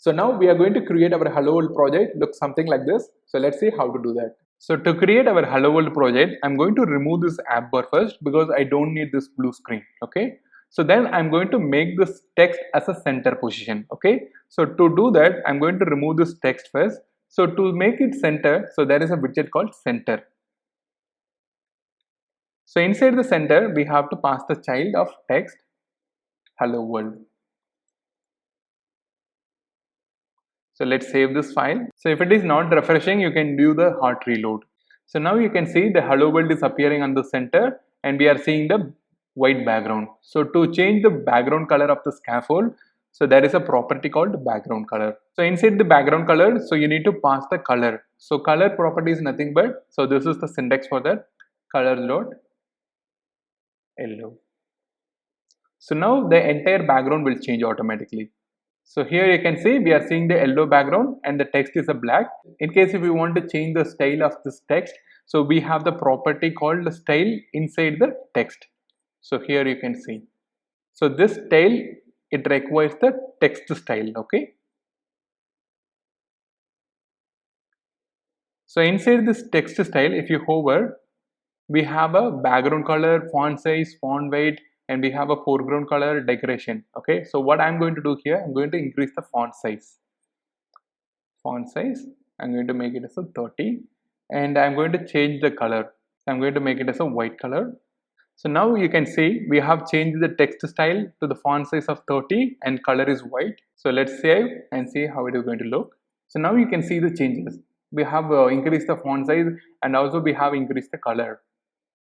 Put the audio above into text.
So now we are going to create our Hello World project, looks something like this. So let's see how to do that. So to create our Hello World project, I'm going to remove this app bar first because I don't need this blue screen, okay? So then I'm going to make this text as a center position, okay? So to do that, I'm going to remove this text first. So to make it center, so there is a widget called center. So inside the center, we have to pass the child of text Hello World. So let's save this file. So if it is not refreshing, you can do the hot reload. So now you can see the Hello World is appearing on the center and we are seeing the white background. So to change the background color of the scaffold, so there is a property called background color. So inside the background color, so you need to pass the color. So color property is nothing but, so this is the syntax for that, color dot yellow. So now the entire background will change automatically. So here you can see we are seeing the yellow background and the text is a black. In case if we want to change the style of this text, so we have the property called style inside the text. So here you can see. So this style, it requires the text style, okay? So inside this text style, if you hover, we have a background color, font size, font weight, and we have a foreground color decoration. Okay, so what I'm going to do here, I'm going to increase the font size. I'm going to make it as a 30 and I'm going to change the color. I'm going to make it as a white color. So now you can see we have changed the text style to the font size of 30 and color is white. So let's save and see how it is going to look. So now you can see the changes. We have increased the font size and also we have increased the color.